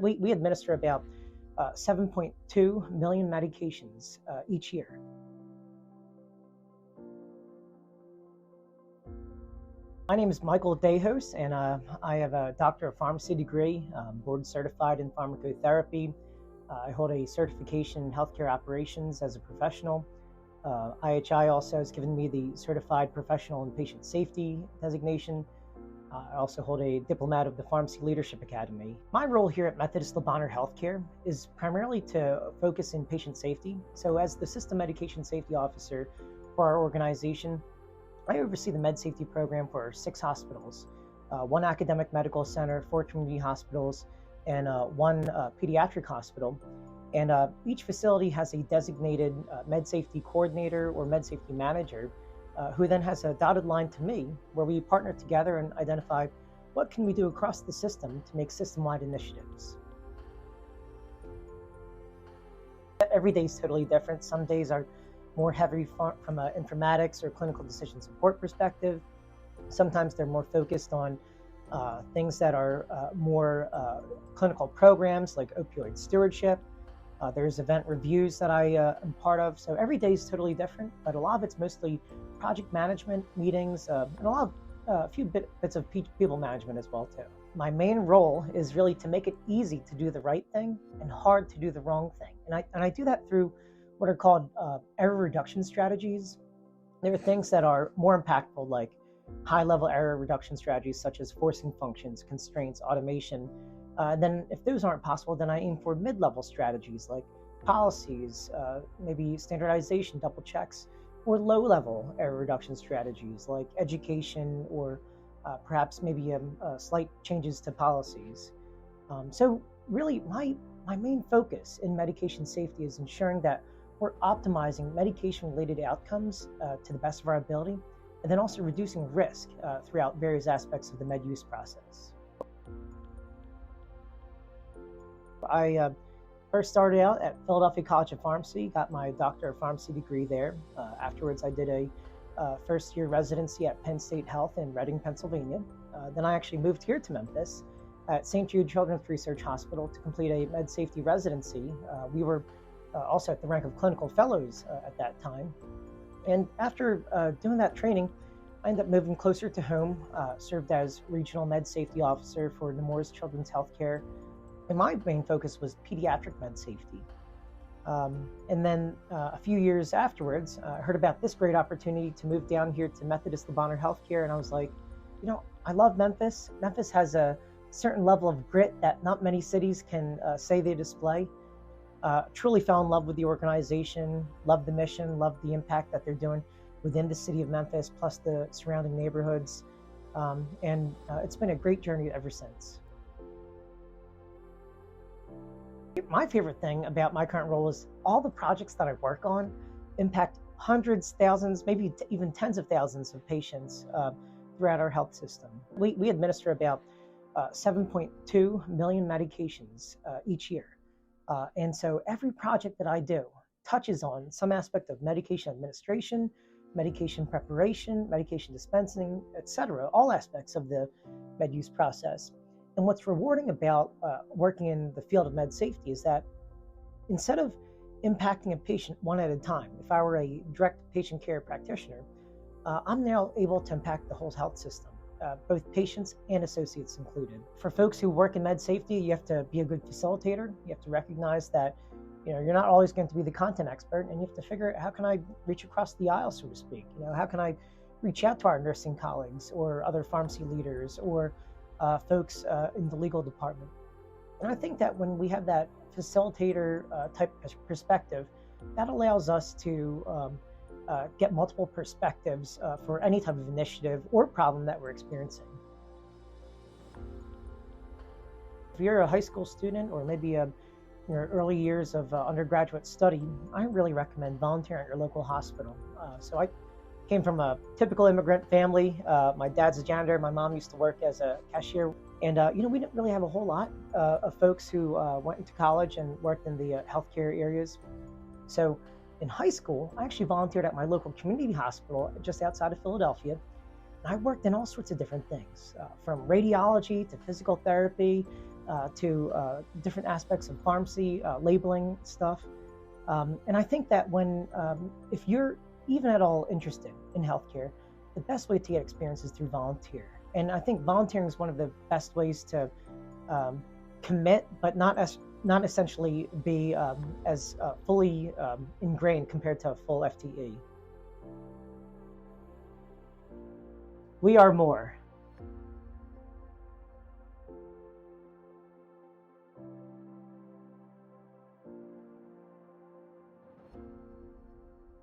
We administer about 7.2 million medications each year. My name is Michael Dejos, and I have a Doctor of Pharmacy degree, board certified in pharmacotherapy. I hold a certification in healthcare operations as a professional. IHI also has given me the Certified Professional in Patient Safety designation. I also hold a Diplomat of the Pharmacy Leadership Academy. My role here at Methodist Le Bonheur Healthcare is primarily to focus in patient safety. So as the System Medication Safety Officer for our organization, I oversee the med safety program for 6 hospitals, 1 academic medical center, 4 community hospitals, and 1 pediatric hospital. And each facility has a designated med safety coordinator or med safety manager who then has a dotted line to me, where we partner together and identify what can we do across the system to make system-wide initiatives. Every day is totally different. Some days are more heavy from an informatics or clinical decision support perspective. Sometimes they're more focused on things that are more clinical programs like opioid stewardship. There's event reviews that I am part of. So every day is totally different, but a lot of it's mostly project management, meetings, and a few bits of people management as well too. My main role is really to make it easy to do the right thing and hard to do the wrong thing. And I do that through what are called error reduction strategies. There are things that are more impactful, like high-level error reduction strategies such as forcing functions, constraints, automation. Then if those aren't possible, then I aim for mid-level strategies like policies, maybe standardization, double checks, or low-level error reduction strategies like education or perhaps maybe slight changes to policies. So really my main focus in medication safety is ensuring that we're optimizing medication-related outcomes to the best of our ability, and then also reducing risk throughout various aspects of the med use process. I first started out at Philadelphia College of Pharmacy, got my Doctor of Pharmacy degree there. Afterwards, I did a first-year residency at Penn State Health in Reading, Pennsylvania. Then I actually moved here to Memphis at St. Jude Children's Research Hospital to complete a med safety residency. We were also at the rank of clinical fellows at that time. And after doing that training, I ended up moving closer to home, served as Regional Med Safety Officer for Nemours Children's Healthcare. And my main focus was pediatric med safety. And then a few years afterwards, I heard about this great opportunity to move down here to Methodist Le Bonheur Healthcare. And I was like, you know, I love Memphis. Memphis has a certain level of grit that not many cities can say they display. Truly fell in love with the organization, loved the mission, loved the impact that they're doing within the city of Memphis, plus the surrounding neighborhoods. And it's been a great journey ever since. My favorite thing about my current role is all the projects that I work on impact hundreds, thousands, maybe even tens of thousands of patients throughout our health system. We administer about 7.2 million medications each year. And so every project that I do touches on some aspect of medication administration, medication preparation, medication dispensing, etc., all aspects of the med use process. And what's rewarding about working in the field of med safety is that instead of impacting a patient one at a time, if I were a direct patient care practitioner, I'm now able to impact the whole health system, both patients and associates included. For folks who work in med safety, you have to be a good facilitator. You have to recognize that you're not always going to be the content expert, and you have to figure out, how can I reach across the aisle, so to speak? How can I reach out to our nursing colleagues or other pharmacy leaders or folks in the legal department? And I think that when we have that facilitator type perspective, that allows us to get multiple perspectives for any type of initiative or problem that we're experiencing. If you're a high school student or maybe in your early years of undergraduate study, I really recommend volunteering at your local hospital. So I came from a typical immigrant family. My dad's a janitor. My mom used to work as a cashier. And, we didn't really have a whole lot of folks who went into college and worked in the healthcare areas. So in high school, I actually volunteered at my local community hospital just outside of Philadelphia. And I worked in all sorts of different things, from radiology to physical therapy, to different aspects of pharmacy, labeling stuff. And I think that if you're even at all interested in healthcare, the best way to get experience is through volunteer. And I think volunteering is one of the best ways to commit, but not essentially be as fully ingrained compared to a full FTE. We are more.